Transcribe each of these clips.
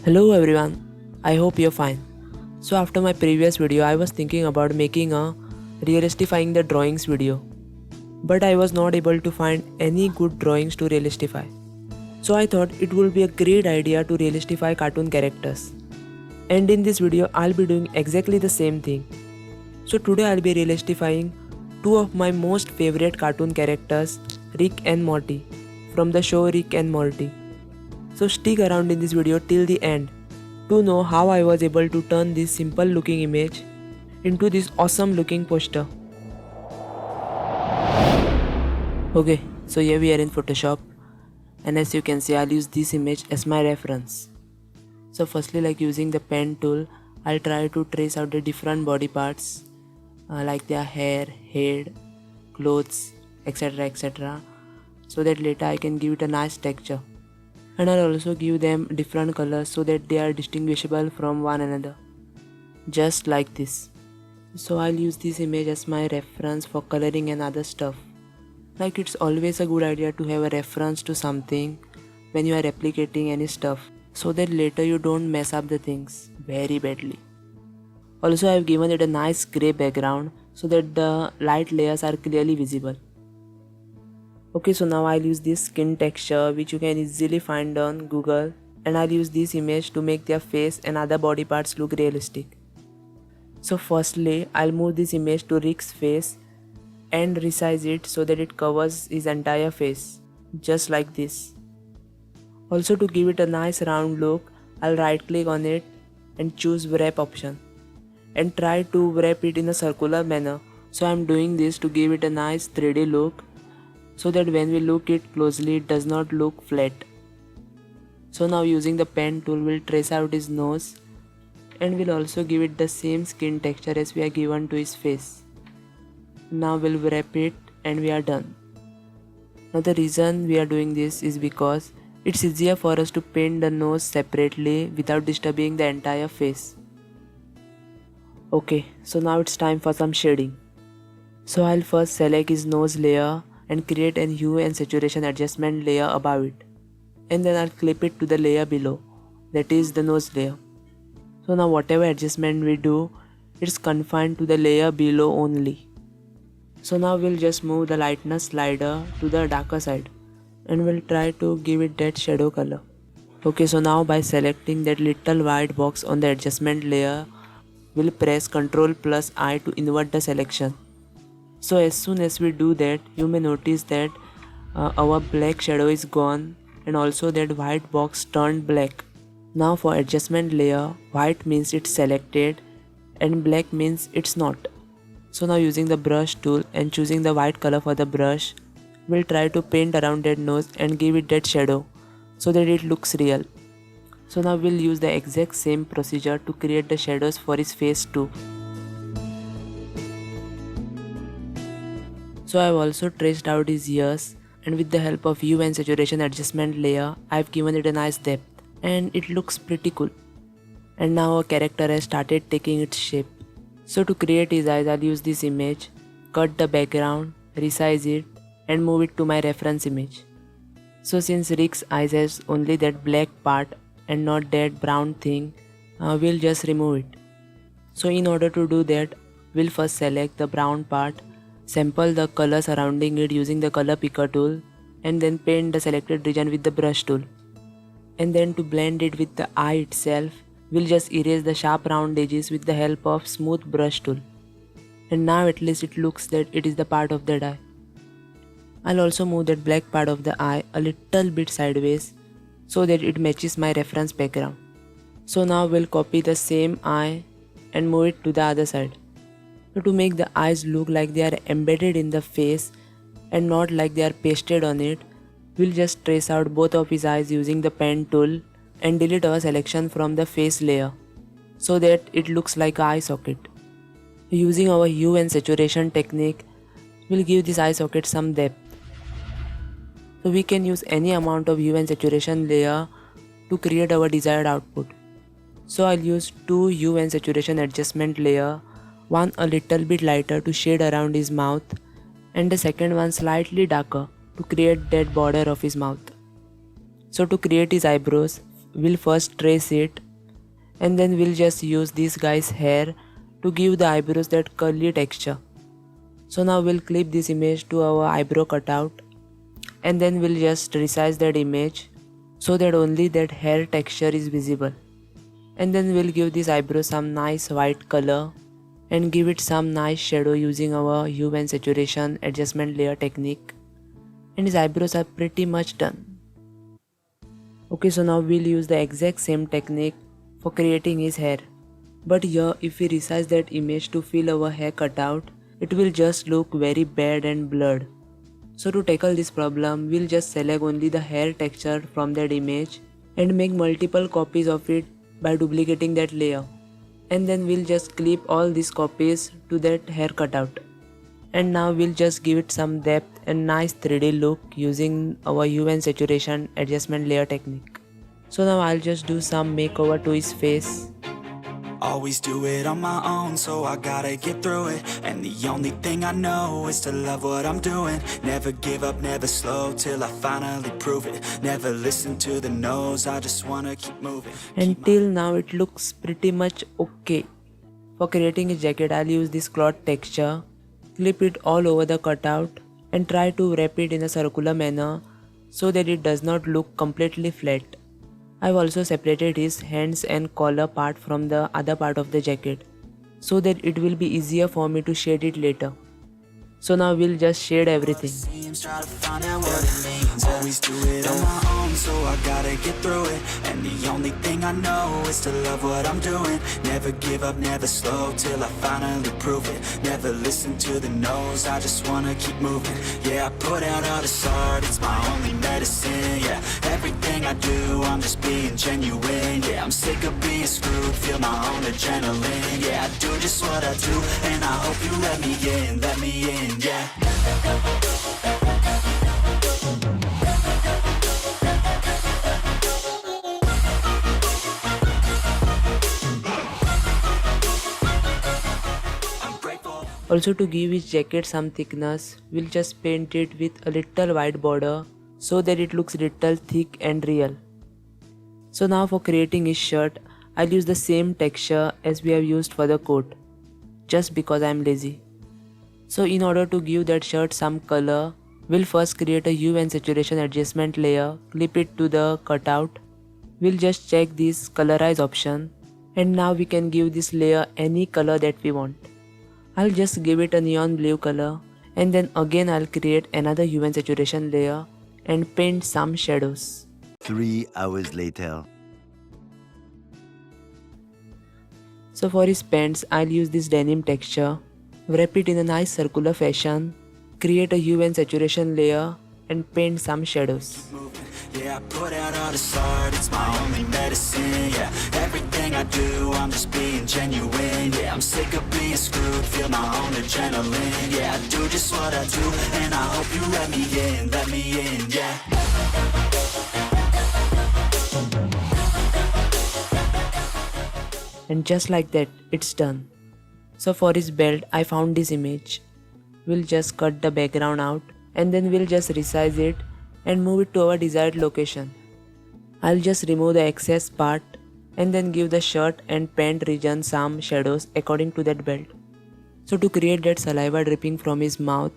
Hello everyone, I hope you're fine. So after my previous video I was thinking about making a realistifying the drawings video, but I was not able to find any good drawings to realistify. So I thought it would be a great idea to realistify cartoon characters. And in this video I'll be doing exactly the same thing. So today I'll be realistifying two of my most favorite cartoon characters, Rick and Morty, from the show Rick and Morty. So stick around in this video till the end to know how I was able to turn this simple looking image into this awesome looking poster. Okay, so here we are in Photoshop, and as you can see I'll use this image as my reference. So firstly, like using the pen tool, I'll try to trace out the different body parts like their hair, head, clothes, etc, so that later I can give it a nice texture. And I'll also give them different colors so that they are distinguishable from one another, just like this. So I'll use this image as my reference for coloring and other stuff. Like it's always a good idea to have a reference to something when you are replicating any stuff, so that later you don't mess up the things very badly. Also, I've given it a nice grey background so that the light layers are clearly visible. Okay, so now I'll use this skin texture which you can easily find on Google, and I'll use this image to make their face and other body parts look realistic. So firstly, I'll move this image to Rick's face and resize it so that it covers his entire face, just like this. Also, to give it a nice round look, I'll right click on it and choose wrap option and try to wrap it in a circular manner. So I'm doing this to give it a nice 3D look, so that when we look it closely it does not look flat. So now using the pen tool we'll trace out his nose, and we'll also give it the same skin texture as we are given to his face. Now we'll wrap it and we are done. Now the reason we are doing this is because it's easier for us to paint the nose separately without disturbing the entire face. Okay, so now it's time for some shading. So I'll first select his nose layer and create an hue and saturation adjustment layer above it, and then I'll clip it to the layer below, that is the nose layer. So now whatever adjustment we do, it's confined to the layer below only. So now we'll just move the lightness slider to the darker side and we'll try to give it that shadow color. Okay, so now by selecting that little white box on the adjustment layer, we'll press Ctrl+I to invert the selection. So as soon as we do that, you may notice that our black shadow is gone and also that white box turned black. Now for adjustment layer, white means it's selected and black means it's not. So now using the brush tool and choosing the white color for the brush, we'll try to paint around that nose and give it that shadow so that it looks real. So now we'll use the exact same procedure to create the shadows for his face too. So I've also traced out his ears, and with the help of hue and saturation adjustment layer, I've given it a nice depth and it looks pretty cool. And now our character has started taking its shape. So to create his eyes, I'll use this image, cut the background, resize it and move it to my reference image. So since Rick's eyes has only that black part and not that brown thing, we'll just remove it. So in order to do that, we'll first select the brown part, sample the color surrounding it using the color picker tool, and then paint the selected region with the brush tool. And then to blend it with the eye itself, we'll just erase the sharp round edges with the help of smooth brush tool. And now at least it looks that it is the part of that eye. I'll also move that black part of the eye a little bit sideways so that it matches my reference background. So now we'll copy the same eye and move it to the other side. So to make the eyes look like they are embedded in the face and not like they are pasted on it, we'll just trace out both of his eyes using the pen tool and delete our selection from the face layer so that it looks like an eye socket. Using our hue and saturation technique, we'll give this eye socket some depth. So we can use any amount of hue and saturation layer to create our desired output. So I'll use 2 hue and saturation adjustment layer, one a little bit lighter to shade around his mouth and the second one slightly darker to create that border of his mouth. So to create his eyebrows, we'll first trace it, and then we'll just use this guy's hair to give the eyebrows that curly texture. So now we'll clip this image to our eyebrow cutout, and then we'll just resize that image so that only that hair texture is visible. And then we'll give this eyebrow some nice white color and give it some nice shadow using our hue and saturation adjustment layer technique. And his eyebrows are pretty much done. Okay, so now we'll use the exact same technique for creating his hair. But here, if we resize that image to fill our hair cutout, it will just look very bad and blurred. So to tackle this problem, we'll just select only the hair texture from that image and make multiple copies of it by duplicating that layer. And then we'll just clip all these copies to that hair cutout. And now we'll just give it some depth and nice 3D look using our hue and saturation adjustment layer technique. So now I'll just do some makeover to his face. Always do it on my own, so I gotta get through it. And the only thing I know is to love what I'm doing. Never give up, never slow, till I finally prove it. Never listen to the no's, I just wanna keep moving. Until now it looks pretty much okay. For creating a jacket, I'll use this cloth texture, clip it all over the cutout and try to wrap it in a circular manner so that it does not look completely flat. I've also separated his hands and collar part from the other part of the jacket so that it will be easier for me to shade it later. So now we'll just shade everything. Try to find out what it means. Always do it on my own, so I gotta get through it. And the only thing I know is to love what I'm doing. Never give up, never slow, till I finally prove it. Never listen to the no's, I just wanna keep moving. Yeah, I put out all this art, it's my only medicine. Yeah, everything I do, I'm just being genuine. Yeah, I'm sick of being screwed, feel my own adrenaline. Yeah, I do just what I do, and I hope you let me in, yeah. Also, to give his jacket some thickness, we'll just paint it with a little white border so that it looks little thick and real. So now for creating his shirt, I'll use the same texture as we have used for the coat, just because I'm lazy. So in order to give that shirt some color, we'll first create a hue and saturation adjustment layer, clip it to the cutout. We'll just check this colorize option, and now we can give this layer any color that we want. I'll just give it a neon blue color, and then again I'll create another hue and saturation layer and paint some shadows. 3 hours later. So for his pants, I'll use this denim texture, wrap it in a nice circular fashion, create a hue and saturation layer and paint some shadows. Yeah, I put out all this art, it's my only medicine. Yeah, everything I do, I'm just being genuine. Yeah, I'm sick of being screwed, feel my own adrenaline. Yeah, I do just what I do, and I hope you let me in, yeah. And just like that, it's done. So for his belt, I found this image. We'll just cut the background out and then we'll just resize it and move it to our desired location. I'll just remove the excess part and then give the shirt and pant region some shadows according to that belt. So to create that saliva dripping from his mouth,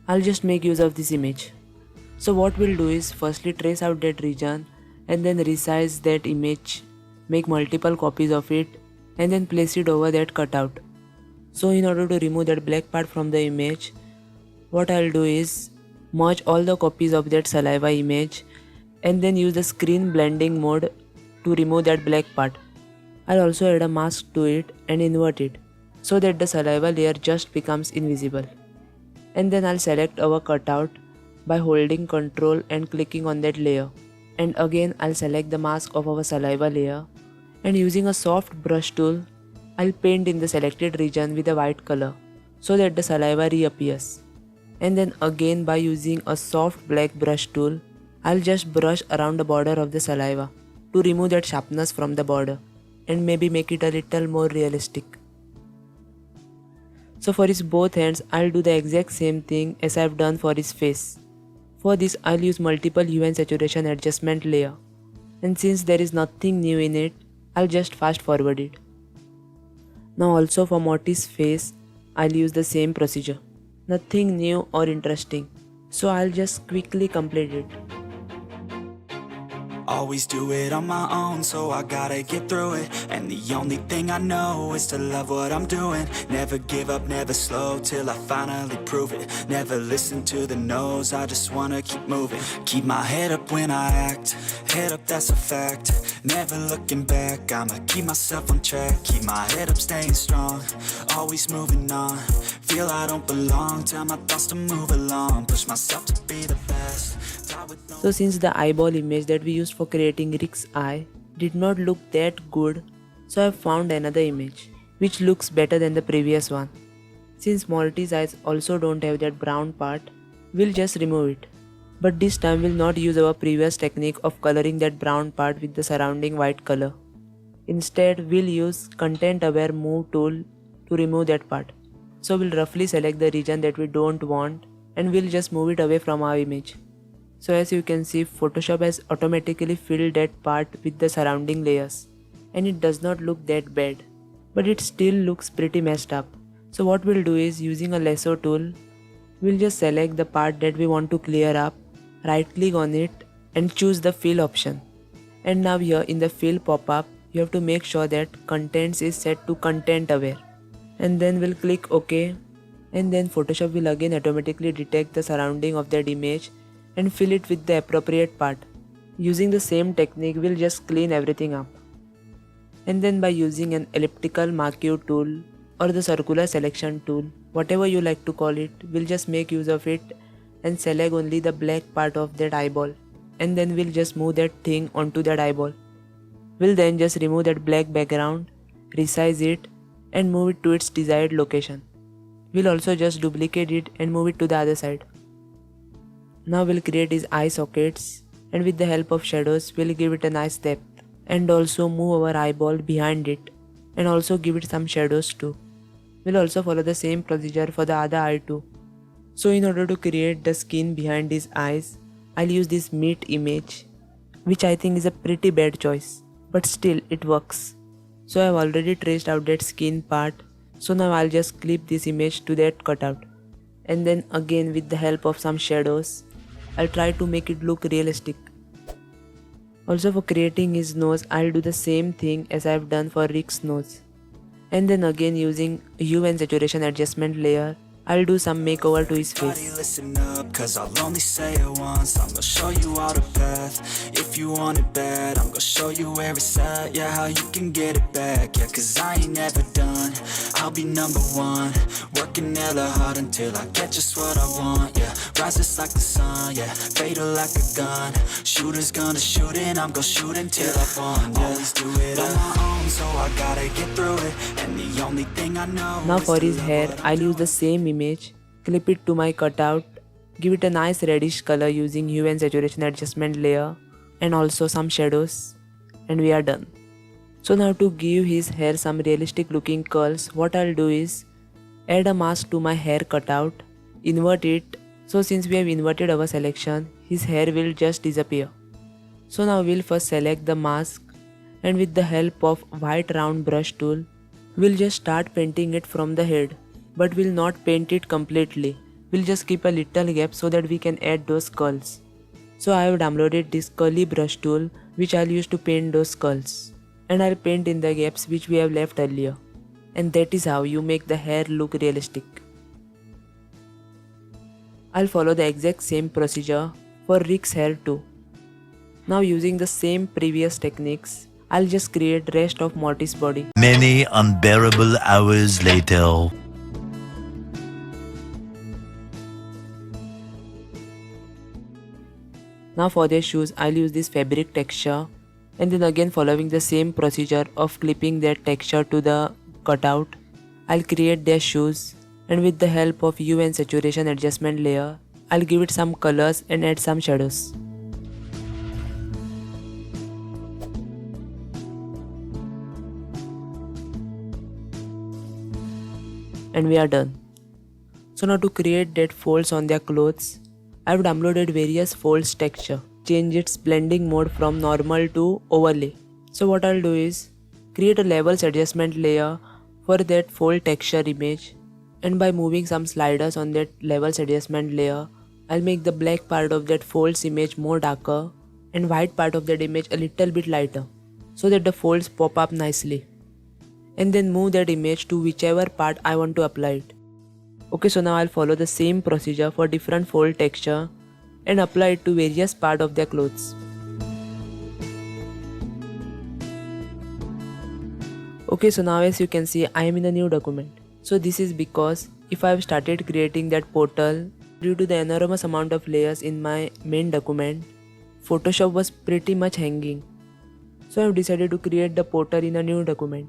I'll just make use of this image. So what we'll do is firstly trace out that region and then resize that image, make multiple copies of it and then place it over that cutout. So in order to remove that black part from the image, what I'll do is merge all the copies of that saliva image and then use the screen blending mode to remove that black part. I'll also add a mask to it and invert it so that the saliva layer just becomes invisible. And then I'll select our cutout by holding Ctrl and clicking on that layer. And again I'll select the mask of our saliva layer and using a soft brush tool, I'll paint in the selected region with a white color so that the saliva reappears. And then again by using a soft black brush tool, I'll just brush around the border of the saliva to remove that sharpness from the border and maybe make it a little more realistic. So for his both hands, I'll do the exact same thing as I've done for his face. For this, I'll use multiple hue and saturation adjustment layer and since there is nothing new in it, I'll just fast forward it. Now also for Morty's face, I'll use the same procedure. Nothing new or interesting, so I'll just quickly complete it. Always do it on my own, so I gotta get through it. And the only thing I know is to love what I'm doing. Never give up, never slow, till I finally prove it. Never listen to the no's, I just wanna keep moving. Keep my head up when I act, head up, that's a fact. Never looking back, I'ma keep myself on track. Keep my head up, staying strong, always moving on. Feel I don't belong, tell my thoughts to move along. Push myself to be the best. So since the eyeball image that we used for creating Rick's eye did not look that good, so I found another image which looks better than the previous one. Since Morty's eyes also don't have that brown part, we'll just remove it. But this time we'll not use our previous technique of coloring that brown part with the surrounding white color. Instead, we'll use Content Aware Move tool to remove that part. So we'll roughly select the region that we don't want and we'll just move it away from our image. So as you can see, Photoshop has automatically filled that part with the surrounding layers, and it does not look that bad, but it still looks pretty messed up. So what we'll do is, using a lasso tool, we'll just select the part that we want to clear up, right click on it and choose the fill option. And now here in the fill pop-up, you have to make sure that contents is set to content aware. And then we'll click OK, and then Photoshop will again automatically detect the surrounding of that image and fill it with the appropriate part. Using the same technique, we'll just clean everything up. And then by using an elliptical marquee tool or the circular selection tool, whatever you like to call it, we'll just make use of it and select only the black part of that eyeball. And then we'll just move that thing onto that eyeball. We'll then just remove that black background, resize it and move it to its desired location. We'll also just duplicate it and move it to the other side. Now we'll create his eye sockets, and with the help of shadows we'll give it a nice depth and also move our eyeball behind it and also give it some shadows too. We'll also follow the same procedure for the other eye too. So in order to create the skin behind his eyes, I'll use this meat image, which I think is a pretty bad choice, but still it works. So I've already traced out that skin part, so now I'll just clip this image to that cutout. And then again with the help of some shadows, I'll try to make it look realistic. Also for creating his nose, I'll do the same thing as I've done for Rick's nose. And then again using hue and saturation adjustment layer, I'll do some makeover to his face. Listen up, cause I'll only say it once. I'm gonna show you all the path. If you want it bad, I'm gonna show you where it's at. Yeah, how you can get it back. Yeah, cause I ain't never done. I'll be number one, working hella hard until I get just what I want. Yeah, rises like the sun, yeah, fatal like a gun. Shooter's gonna shoot and I'm gonna shoot until I won. Yeah. Always do it on my own, so I gotta get through it. And the only thing I know Now is for to his love hair, what I'll use the same image, clip it to my cutout, give it a nice reddish color using hue and saturation adjustment layer and also some shadows, and we are done. So now to give his hair some realistic looking curls, what I'll do is add a mask to my hair cutout, invert it. So since we have inverted our selection, his hair will just disappear. So now we'll first select the mask, and with the help of white round brush tool, we'll just start painting it from the head, but we'll not paint it completely. We'll just keep a little gap so that we can add those curls. So I have downloaded this curly brush tool which I'll use to paint those curls, and I'll paint in the gaps which we have left earlier. And that is how you make the hair look realistic. I'll follow the exact same procedure for Rick's hair too. Now using the same previous techniques, I'll just create rest of Morty's body. Many unbearable hours later. Now for their shoes, I'll use this fabric texture, and then again following the same procedure of clipping their texture to the cutout, I'll create their shoes, and with the help of hue and saturation adjustment layer, I'll give it some colors and add some shadows. And we are done. So now to create that folds on their clothes, I've downloaded various folds texture. change its blending mode from normal to overlay. So what I'll do is create a levels adjustment layer for that fold texture image, and by moving some sliders on that levels adjustment layer, I'll make the black part of that folds image more darker and white part of that image a little bit lighter so that the folds pop up nicely. And then move that image to whichever part I want to apply it. Okay, so now I'll follow the same procedure for different fold texture and apply it to various parts of their clothes. Okay, so now as you can see, I am in a new document. So this is because if I have started creating that portal, due to the enormous amount of layers in my main document, Photoshop was pretty much hanging. So I have decided to create the portal in a new document.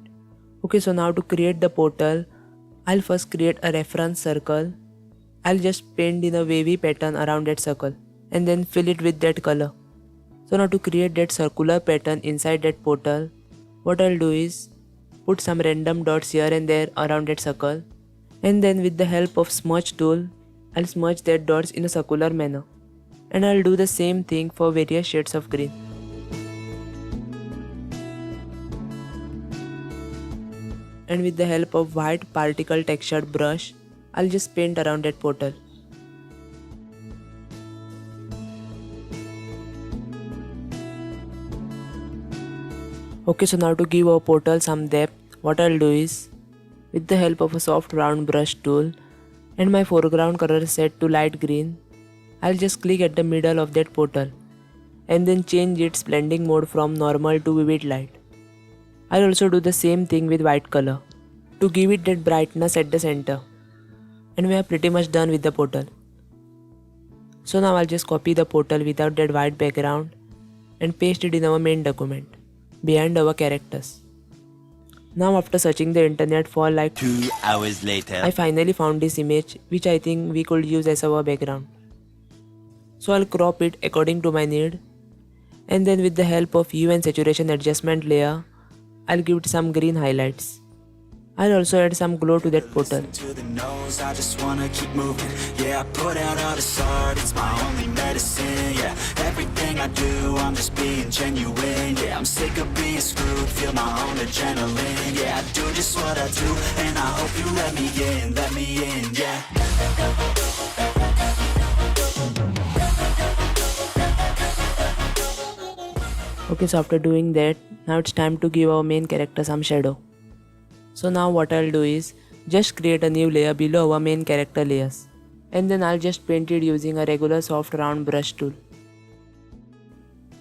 Okay, so now to create the portal, I'll first create a reference circle. I'll just paint in a wavy pattern around that circle and then fill it with that color. So now to create that circular pattern inside that portal, what I'll do is put some random dots here and there around that circle, and then with the help of smudge tool, I'll smudge that dots in a circular manner, and I'll do the same thing for various shades of green. And with the help of white particle textured brush, I'll just paint around that portal. Okay, so now to give our portal some depth, what I'll do is, with the help of a soft round brush tool and my foreground color set to light green, I'll just click at the middle of that portal and then change its blending mode from normal to vivid light. I'll also do the same thing with white color to give it that brightness at the center. And we are pretty much done with the portal. So now I'll just copy the portal without that white background and paste it in our main document behind our characters. Now after searching the internet for like 2 hours later. I finally found this image which I think we could use as our background. So I'll crop it according to my need, and then with the help of hue and saturation adjustment layer, I'll give it some green highlights. I'll also add some glow to that portal. To the nose, I just wanna keep moving. Yeah, I put out all this art, it's my only medicine. Yeah, everything I do, I'm just being genuine. Yeah, I'm sick of being screwed, feel my own adrenaline. Yeah, I do just what I do, and I hope you let me in, yeah. Okay, so after doing that, now it's time to give our main character some shadow. So now what I'll do is just create a new layer below our main character layers, and then I'll just paint it using a regular soft round brush tool.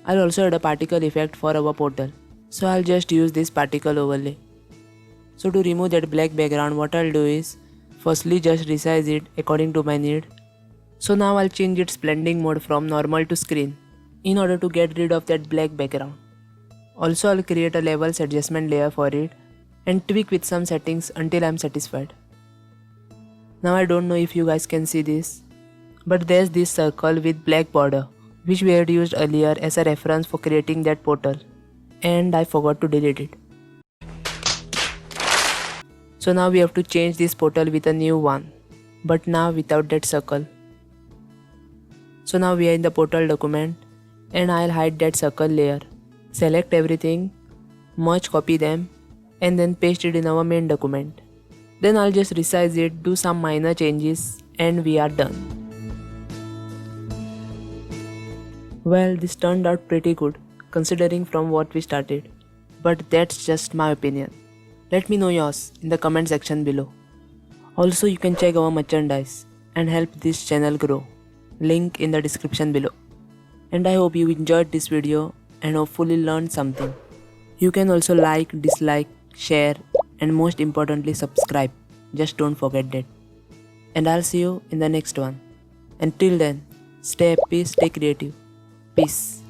I'll also add a particle effect for our portal, so I'll just use this particle overlay. So to remove that black background, what I'll do is firstly just resize it according to my need. So now I'll change its blending mode from normal to screen in order to get rid of that black background. Also I'll create a levels adjustment layer for it and tweak with some settings until I'm satisfied. Now I don't know if you guys can see this, but there's this circle with black border which we had used earlier as a reference for creating that portal, and I forgot to delete it. So now we have to change this portal with a new one, but now without that circle. So now we are in the portal document, and I'll hide that circle layer. Select everything, merge copy them, and then paste it in our main document. Then I'll just resize it, do some minor changes, and we are done. Well, this turned out pretty good considering from what we started, but that's just my opinion. Let me know yours in the comment section below. Also, you can check our merchandise and help this channel grow. Link in the description below. And I hope you enjoyed this video and hopefully learned something. You can also like, dislike, share, and most importantly subscribe. Just don't forget that. And I'll see you in the next one. Until then, stay happy, stay creative. Peace.